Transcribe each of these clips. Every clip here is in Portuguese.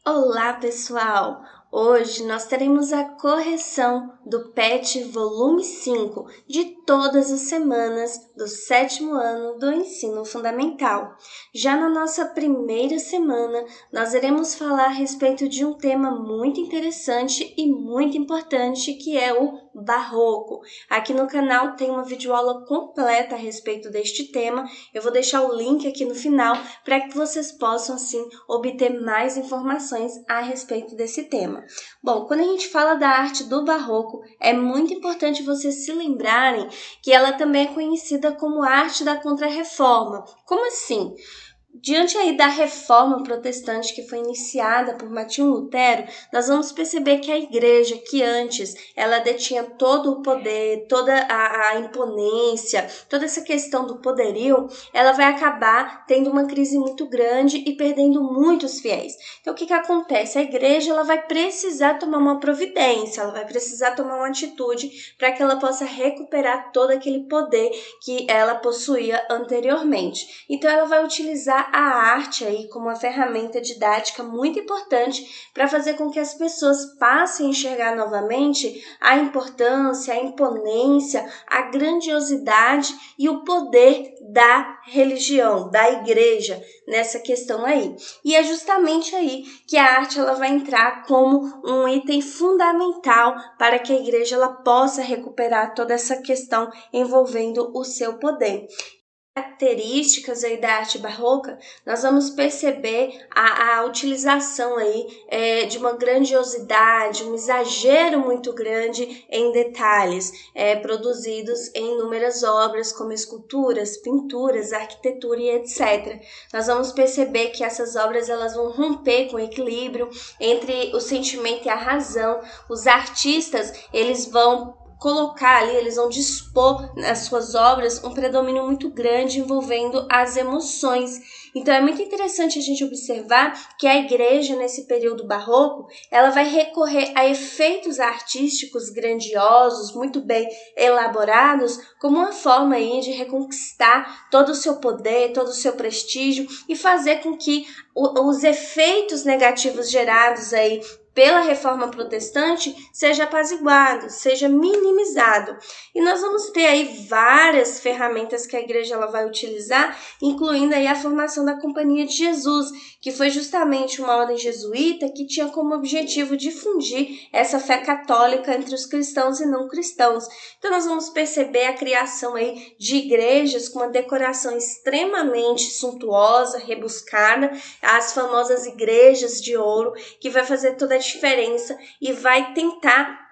Olá, pessoal! Hoje nós teremos a correção do PET volume 5 de todas as semanas do 7º ano do ensino fundamental. Já na nossa primeira semana, nós iremos falar a respeito de um tema muito interessante e muito importante, que é o barroco. Aqui no canal tem uma videoaula completa a respeito deste tema. Eu vou deixar o link aqui no final para que vocês possam, assim, obter mais informações a respeito desse tema. Bom, quando a gente fala da arte do barroco, é muito importante vocês se lembrarem que ela também é conhecida como arte da Contra-Reforma. Como assim? Diante aí da reforma protestante que foi iniciada por Martinho Lutero, nós vamos perceber que a igreja, que antes ela detinha todo o poder, toda a imponência, toda essa questão do poderio, ela vai acabar tendo uma crise muito grande e perdendo muitos fiéis. Então o que acontece? A igreja ela vai precisar tomar uma providência, ela vai precisar tomar uma atitude para que ela possa recuperar todo aquele poder que ela possuía anteriormente. Então ela vai utilizar a arte aí como uma ferramenta didática muito importante para fazer com que as pessoas passem a enxergar novamente a importância, a imponência, a grandiosidade e o poder da religião, da igreja nessa questão aí. E é justamente aí que a arte ela vai entrar como um item fundamental para que a igreja ela possa recuperar toda essa questão envolvendo o seu poder. Características aí da arte barroca, nós vamos perceber a utilização aí de uma grandiosidade, um exagero muito grande em detalhes, produzidos em inúmeras obras como esculturas, pinturas, arquitetura e etc. Nós vamos perceber que essas obras elas vão romper com o equilíbrio entre o sentimento e a razão. Os artistas eles vão colocar ali, eles vão dispor nas suas obras um predomínio muito grande envolvendo as emoções. Então é muito interessante a gente observar que a igreja nesse período barroco, ela vai recorrer a efeitos artísticos grandiosos, muito bem elaborados, como uma forma aí de reconquistar todo o seu poder, todo o seu prestígio e fazer com que os efeitos negativos gerados aí pela reforma protestante seja apaziguado, seja minimizado. E nós vamos ter aí várias ferramentas que a igreja ela vai utilizar, incluindo aí a formação da Companhia de Jesus, que foi justamente uma ordem jesuíta que tinha como objetivo difundir essa fé católica entre os cristãos e não cristãos. Então nós vamos perceber a criação aí de igrejas com uma decoração extremamente suntuosa, rebuscada, as famosas igrejas de ouro, que vai fazer toda a diferença e vai tentar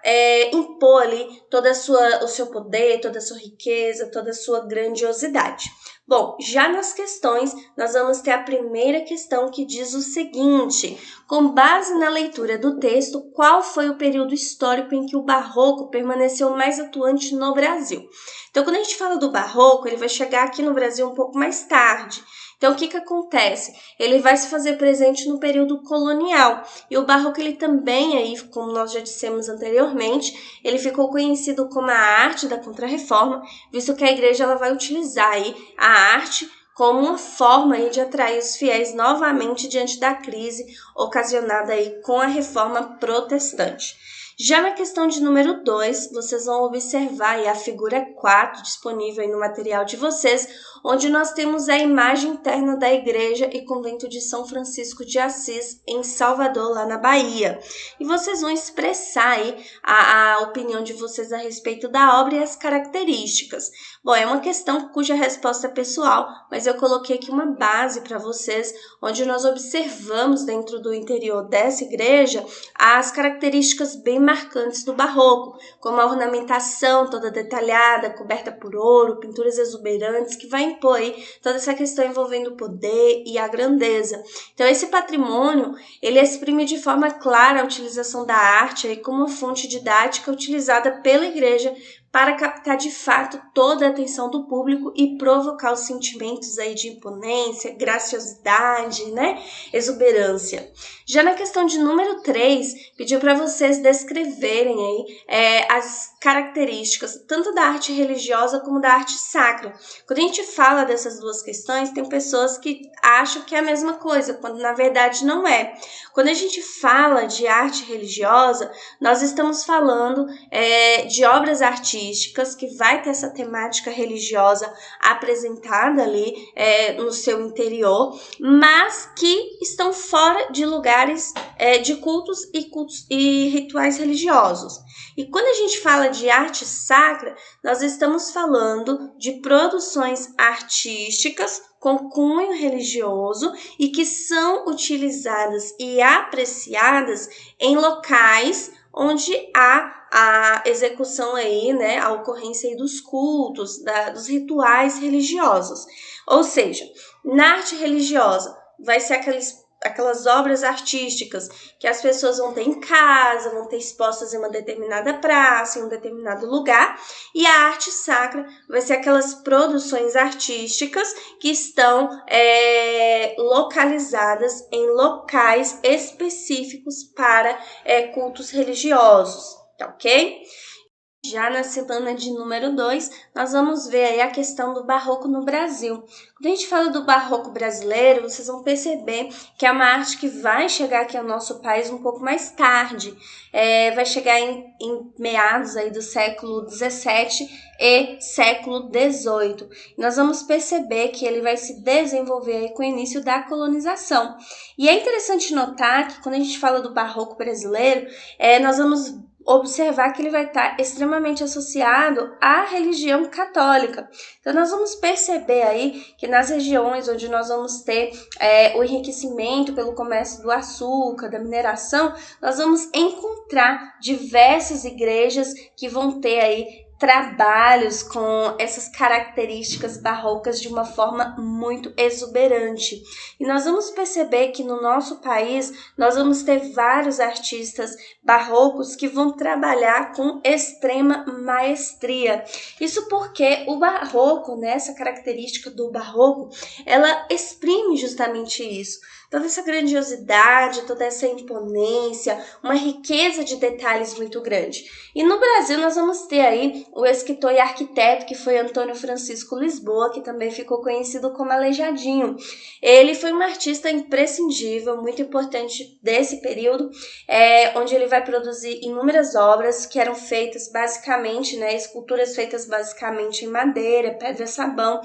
impor ali todo o seu poder, toda a sua riqueza, toda a sua grandiosidade. Bom, já nas questões, nós vamos ter a primeira questão que diz o seguinte: com base na leitura do texto, qual foi o período histórico em que o barroco permaneceu mais atuante no Brasil? Então, quando a gente fala do barroco, ele vai chegar aqui no Brasil um pouco mais tarde. Então, o que acontece? Ele vai se fazer presente no período colonial. E o barroco, ele também, aí, como nós já dissemos anteriormente, ele ficou conhecido como a arte da Contra-Reforma, visto que a igreja ela vai utilizar aí a arte como uma forma aí de atrair os fiéis novamente diante da crise ocasionada aí com a reforma protestante. Já na questão de número 2, vocês vão observar aí a figura 4 disponível aí no material de vocês, onde nós temos a imagem interna da igreja e convento de São Francisco de Assis, em Salvador, lá na Bahia. E vocês vão expressar aí a opinião de vocês a respeito da obra e as características. Bom, é uma questão cuja resposta é pessoal, mas eu coloquei aqui uma base para vocês, onde nós observamos dentro do interior dessa igreja as características bem marcantes do barroco, como a ornamentação toda detalhada, coberta por ouro, pinturas exuberantes, que vai impor aí toda essa questão envolvendo o poder e a grandeza. Então, esse patrimônio, ele exprime de forma clara a utilização da arte aí como fonte didática utilizada pela igreja para captar de fato toda a atenção do público e provocar os sentimentos aí de imponência, graciosidade, né, exuberância. Já na questão de número 3, pediu para vocês descreverem aí as características tanto da arte religiosa como da arte sacra. Quando a gente fala dessas duas questões, tem pessoas que acham que é a mesma coisa, quando na verdade não é. Quando a gente fala de arte religiosa, nós estamos falando de obras artísticas que vai ter essa temática religiosa apresentada ali no seu interior, mas que estão fora de lugares de cultos e rituais religiosos. E quando a gente fala de arte sacra, nós estamos falando de produções artísticas com cunho religioso e que são utilizadas e apreciadas em locais onde há a execução aí, né, a ocorrência aí dos cultos, dos rituais religiosos. Ou seja, na arte religiosa vai ser aquelas obras artísticas que as pessoas vão ter em casa, vão ter expostas em uma determinada praça, em um determinado lugar, e a arte sacra vai ser aquelas produções artísticas que estão localizadas em locais específicos para cultos religiosos, tá ok? Já na semana de número 2, nós vamos ver aí a questão do barroco no Brasil. Quando a gente fala do barroco brasileiro, vocês vão perceber que é uma arte que vai chegar aqui ao nosso país um pouco mais tarde. Vai chegar em meados aí do século XVII e século XVIII. Nós vamos perceber que ele vai se desenvolver aí com o início da colonização. E é interessante notar que quando a gente fala do barroco brasileiro, nós vamos observar que ele vai estar extremamente associado à religião católica. Então, nós vamos perceber aí que nas regiões onde nós vamos ter o enriquecimento pelo comércio do açúcar, da mineração, nós vamos encontrar diversas igrejas que vão ter aí trabalhos com essas características barrocas de uma forma muito exuberante. E nós vamos perceber que no nosso país nós vamos ter vários artistas barrocos que vão trabalhar com extrema maestria. Isso porque o barroco, né, essa característica do barroco, ela exprime justamente isso. Toda essa grandiosidade, toda essa imponência, uma riqueza de detalhes muito grande. E no Brasil nós vamos ter aí o escritor e arquiteto que foi Antônio Francisco Lisboa, que também ficou conhecido como Aleijadinho. Ele foi um artista imprescindível, muito importante desse período, onde ele vai produzir inúmeras obras que eram feitas basicamente, né, esculturas feitas basicamente em madeira, pedra, sabão.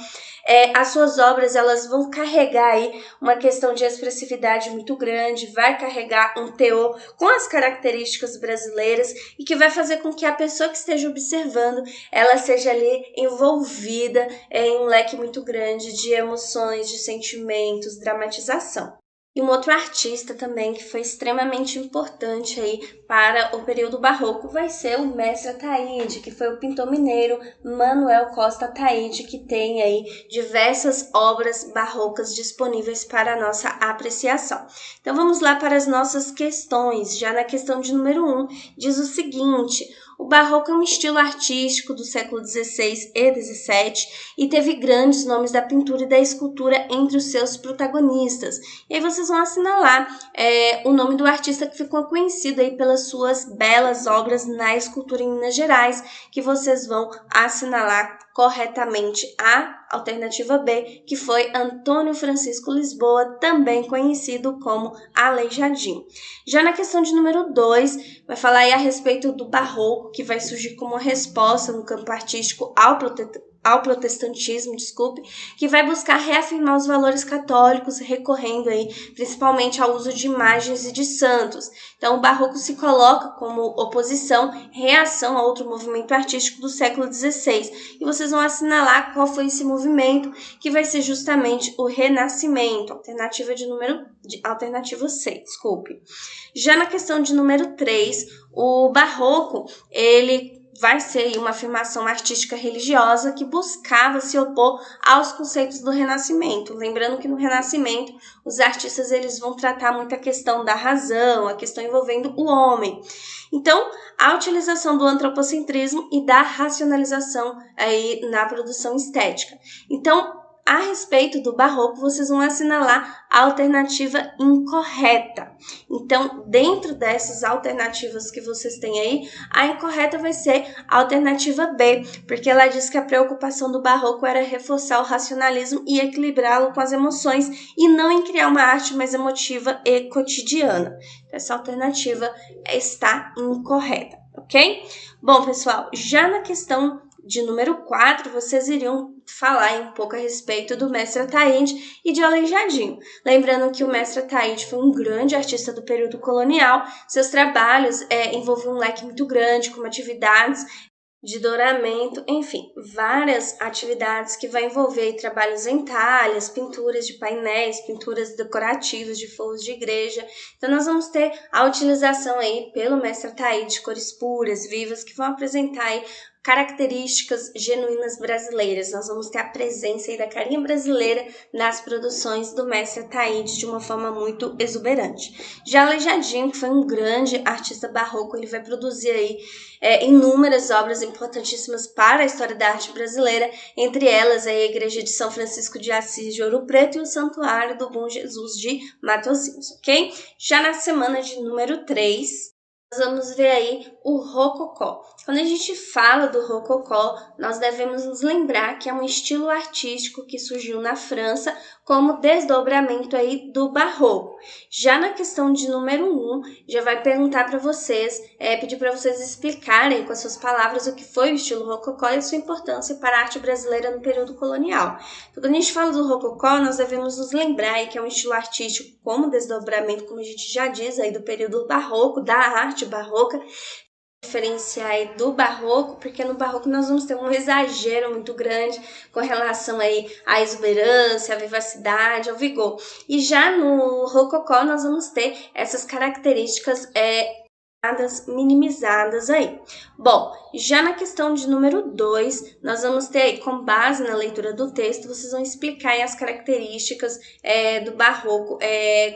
As suas obras elas vão carregar aí uma questão de expressividade muito grande, vai carregar um teor com as características brasileiras e que vai fazer com que a pessoa que esteja observando, ela seja ali envolvida em um leque muito grande de emoções, de sentimentos, dramatização. E um outro artista também que foi extremamente importante aí para o período barroco vai ser o mestre Ataíde, que foi o pintor mineiro Manuel Costa Ataíde, que tem aí diversas obras barrocas disponíveis para a nossa apreciação. Então vamos lá para as nossas questões. Já na questão de número 1, diz o seguinte: o barroco é um estilo artístico do século XVI e XVII e teve grandes nomes da pintura e da escultura entre os seus protagonistas. E aí vocês vão assinalar o nome do artista que ficou conhecido aí pelas suas belas obras na escultura em Minas Gerais, que vocês vão assinalar corretamente a alternativa B, que foi Antônio Francisco Lisboa, também conhecido como Aleijadinho. Já na questão de número 2, vai falar aí a respeito do barroco, que vai surgir como resposta no campo artístico ao protestantismo, que vai buscar reafirmar os valores católicos, recorrendo aí principalmente ao uso de imagens e de santos. Então, o barroco se coloca como oposição, reação a outro movimento artístico do século XVI. E vocês vão assinalar qual foi esse movimento, que vai ser justamente o Renascimento, alternativa C, Já na questão de número 3, o barroco, ele vai ser aí uma afirmação artística religiosa que buscava se opor aos conceitos do Renascimento. Lembrando que no Renascimento os artistas eles vão tratar muito a questão da razão, a questão envolvendo o homem. Então, a utilização do antropocentrismo e da racionalização aí na produção estética. Então, a respeito do barroco, vocês vão assinalar a alternativa incorreta. Então, dentro dessas alternativas que vocês têm aí, a incorreta vai ser a alternativa B, porque ela diz que a preocupação do barroco era reforçar o racionalismo e equilibrá-lo com as emoções e não em criar uma arte mais emotiva e cotidiana. Essa alternativa está incorreta, ok? Bom, pessoal, já na questão de número 4, vocês iriam falar um pouco a respeito do Mestre Ataíde e de Aleijadinho. Lembrando que o Mestre Ataíde foi um grande artista do período colonial, seus trabalhos envolviam um leque muito grande, como atividades de douramento, enfim, várias atividades que vai envolver trabalhos em talhas, pinturas de painéis, pinturas decorativas de forros de igreja. Então, nós vamos ter a utilização aí pelo Mestre Ataíde de cores puras, vivas, que vão apresentar aí características genuínas brasileiras. Nós vamos ter a presença aí da carinha brasileira nas produções do Mestre Ataíde de uma forma muito exuberante. Já Aleijadinho, que foi um grande artista barroco, ele vai produzir aí inúmeras obras importantíssimas para a história da arte brasileira, entre elas a Igreja de São Francisco de Assis de Ouro Preto e o Santuário do Bom Jesus de Matosinhos, ok? Já na semana de número 3, nós vamos ver aí o Rococó. Quando a gente fala do Rococó, nós devemos nos lembrar que é um estilo artístico que surgiu na França como desdobramento aí do Barroco. Já na questão de número 1, já vai perguntar para vocês, pedir para vocês explicarem com as suas palavras o que foi o estilo Rococó e a sua importância para a arte brasileira no período colonial. Então, quando a gente fala do Rococó, nós devemos nos lembrar aí que é um estilo artístico como desdobramento, como a gente já diz aí, do período barroco, da arte barroca, diferenciar aí do barroco, porque no barroco nós vamos ter um exagero muito grande com relação aí à exuberância, à vivacidade, ao vigor. E já no rococó nós vamos ter essas características minimizadas aí. Bom, já na questão de número 2, nós vamos ter aí, com base na leitura do texto, vocês vão explicar aí as características do barroco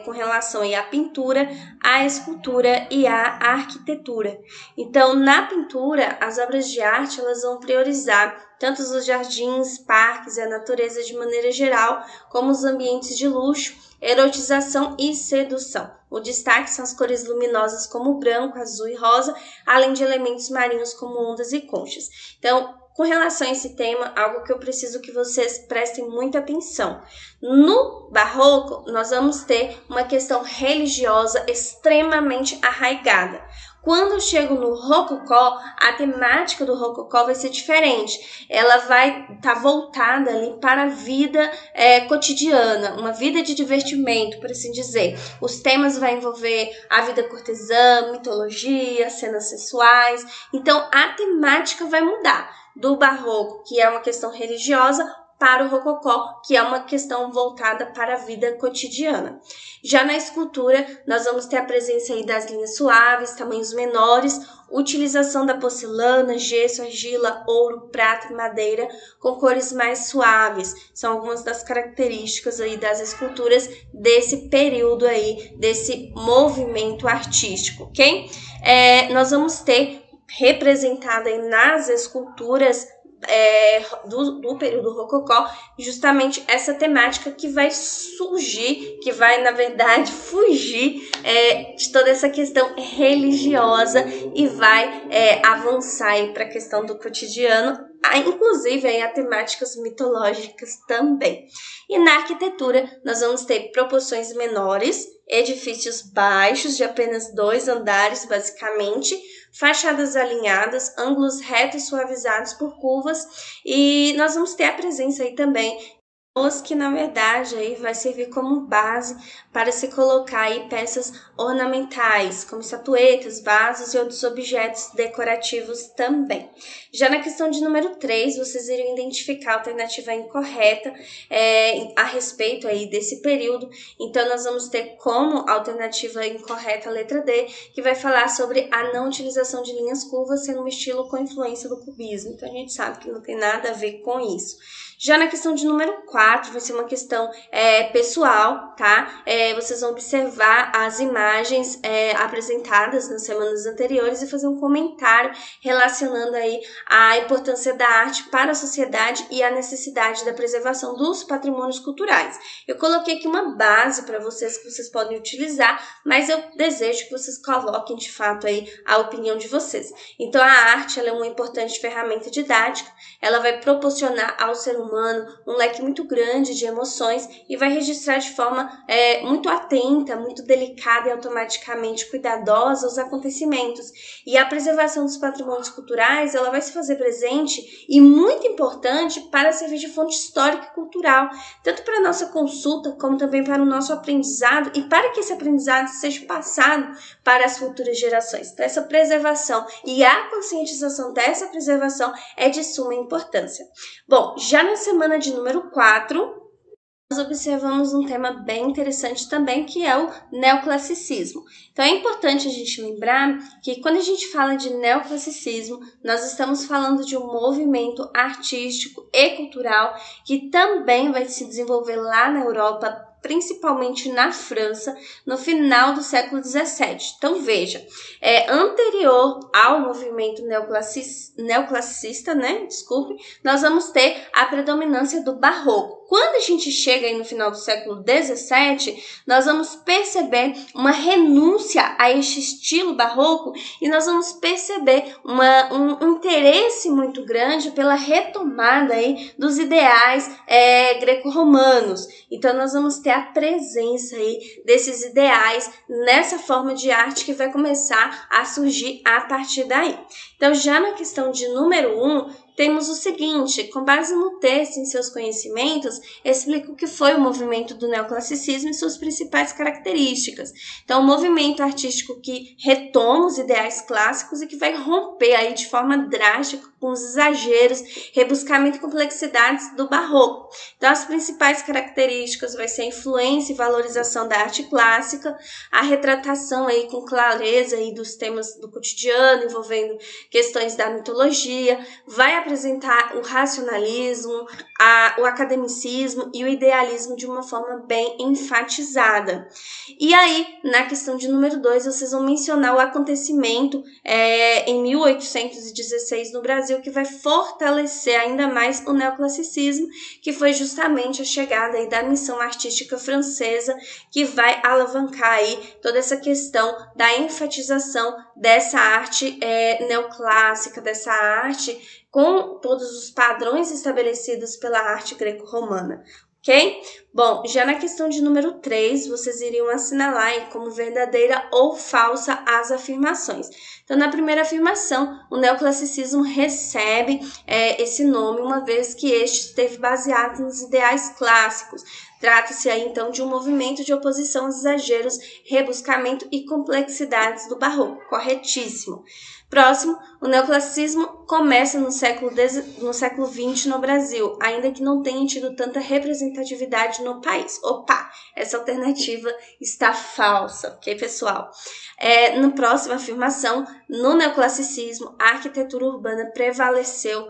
com relação aí à pintura, à escultura e à arquitetura. Então, na pintura, as obras de arte elas vão priorizar tanto os jardins, parques e a natureza de maneira geral, como os ambientes de luxo, erotização e sedução. O destaque são as cores luminosas como branco, azul e rosa, além de elementos marinhos como ondas e conchas. Então, com relação a esse tema, algo que eu preciso que vocês prestem muita atenção. No barroco, nós vamos ter uma questão religiosa extremamente arraigada. Quando eu chego no rococó, a temática do rococó vai ser diferente. Ela vai estar voltada ali para a vida cotidiana, uma vida de divertimento, por assim dizer. Os temas vão envolver a vida cortesã, mitologia, cenas sexuais. Então, a temática vai mudar do barroco, que é uma questão religiosa, para o rococó, que é uma questão voltada para a vida cotidiana. Já na escultura, nós vamos ter a presença aí das linhas suaves, tamanhos menores, utilização da porcelana, gesso, argila, ouro, prata e madeira com cores mais suaves. São algumas das características aí das esculturas desse período aí, desse movimento artístico, ok? Nós vamos ter representada aí nas esculturas do período rococó, justamente essa temática que vai surgir, que vai, na verdade, fugir de toda essa questão religiosa e vai avançar para a questão do cotidiano, inclusive aí, a temáticas mitológicas também. E na arquitetura, nós vamos ter proporções menores, edifícios baixos de apenas 2 andares, basicamente, fachadas alinhadas, ângulos retos suavizados por curvas, e nós vamos ter a presença aí também que na verdade aí vai servir como base para se colocar aí peças ornamentais, como estatuetas, vasos e outros objetos decorativos também. Já na questão de número 3, vocês iriam identificar a alternativa incorreta a respeito aí desse período. Então nós vamos ter como alternativa incorreta a letra D, que vai falar sobre a não utilização de linhas curvas sendo um estilo com influência do cubismo. Então a gente sabe que não tem nada a ver com isso. Já na questão de número 4, vai ser uma questão pessoal, tá? Vocês vão observar as imagens apresentadas nas semanas anteriores e fazer um comentário relacionando aí a importância da arte para a sociedade e a necessidade da preservação dos patrimônios culturais. Eu coloquei aqui uma base para vocês que vocês podem utilizar, mas eu desejo que vocês coloquem de fato aí a opinião de vocês. Então a arte ela é uma importante ferramenta didática, ela vai proporcionar ao ser humano um leque muito grande de emoções e vai registrar de forma muito atenta, muito delicada e automaticamente cuidadosa os acontecimentos. E a preservação dos patrimônios culturais, ela vai se fazer presente e muito importante para servir de fonte histórica e cultural, tanto para a nossa consulta, como também para o nosso aprendizado e para que esse aprendizado seja passado para as futuras gerações. Então, essa preservação e a conscientização dessa preservação é de suma importância. Bom, já na semana de número 4, nós observamos um tema bem interessante também, que é o neoclassicismo. Então é importante a gente lembrar que quando a gente fala de neoclassicismo, nós estamos falando de um movimento artístico e cultural que também vai se desenvolver lá na Europa, principalmente na França, no final do século XVII. Então veja, anterior ao movimento neoclassicista, né? Desculpe, nós vamos ter a predominância do barroco. Quando a gente chega aí no final do século XVII, nós vamos perceber uma renúncia a este estilo barroco e nós vamos perceber um interesse muito grande pela retomada aí dos ideais greco-romanos. Então nós vamos ter a presença aí desses ideais nessa forma de arte que vai começar a surgir a partir daí. Então já na questão de número 1, temos o seguinte: com base no texto e em seus conhecimentos, explica o que foi o movimento do neoclassicismo e suas principais características. Então, um movimento artístico que retoma os ideais clássicos e que vai romper aí de forma drástica com os exageros, rebuscamento e complexidades do barroco. Então, as principais características vai ser a influência e valorização da arte clássica, a retratação aí com clareza aí dos temas do cotidiano, envolvendo questões da mitologia, vai apresentar o racionalismo, o academicismo e o idealismo de uma forma bem enfatizada. E aí, na questão de número 2, vocês vão mencionar o acontecimento em 1816 no Brasil, que vai fortalecer ainda mais o neoclassicismo, que foi justamente a chegada aí da missão artística francesa, que vai alavancar aí toda essa questão da enfatização dessa arte neoclássica, dessa arte com todos os padrões estabelecidos pela arte greco-romana. Ok? Bom, já na questão de número 3, vocês iriam assinalar aí como verdadeira ou falsa as afirmações. Então, na primeira afirmação, o neoclassicismo recebe esse nome, uma vez que este esteve baseado nos ideais clássicos. Trata-se aí, então, de um movimento de oposição aos exageros, rebuscamento e complexidades do barroco. Corretíssimo. Próximo, o neoclassicismo começa no século XX no Brasil, ainda que não tenha tido tanta representatividade no país. Opa, essa alternativa está falsa, ok, pessoal? Na próxima afirmação, no neoclassicismo, a arquitetura urbana prevaleceu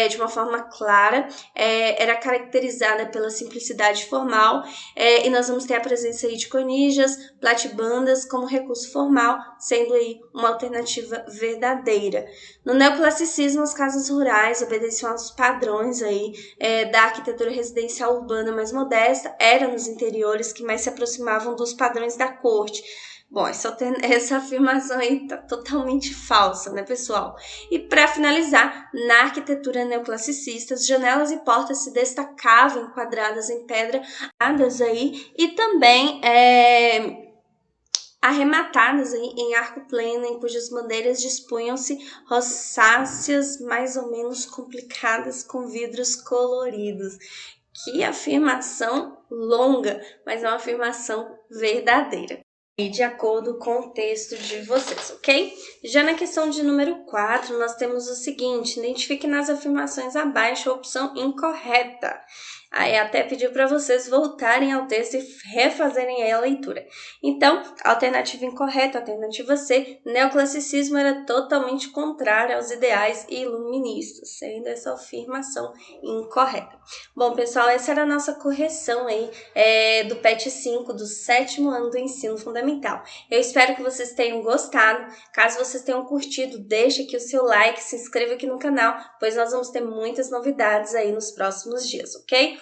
de uma forma clara, era caracterizada pela simplicidade formal, e nós vamos ter a presença aí de cornijas, platibandas como recurso formal, sendo aí uma alternativa verdadeira. No neoclassicismo, as casas rurais obedeciam aos padrões aí, da arquitetura residencial urbana mais modesta, eram nos interiores que mais se aproximavam dos padrões da corte. Bom, essa afirmação aí tá totalmente falsa, né, pessoal? E para finalizar, na arquitetura neoclassicista, as janelas e portas se destacavam enquadradas em pedra aí e também arrematadas em arco pleno, em cujas bandeiras dispunham-se rosáceas mais ou menos complicadas com vidros coloridos. Que afirmação longa, mas é uma afirmação verdadeira. E de acordo com o texto de vocês, ok? Já na questão de número 4, nós temos o seguinte: identifique nas afirmações abaixo a opção incorreta. Aí até pediu para vocês voltarem ao texto e refazerem a leitura. Então, alternativa incorreta, alternativa C, neoclassicismo era totalmente contrário aos ideais iluministas, sendo essa afirmação incorreta. Bom, pessoal, essa era a nossa correção aí do PET 5 do 7º ano do ensino fundamental. Eu espero que vocês tenham gostado. Caso vocês tenham curtido, deixe aqui o seu like, se inscreva aqui no canal, pois nós vamos ter muitas novidades aí nos próximos dias, ok?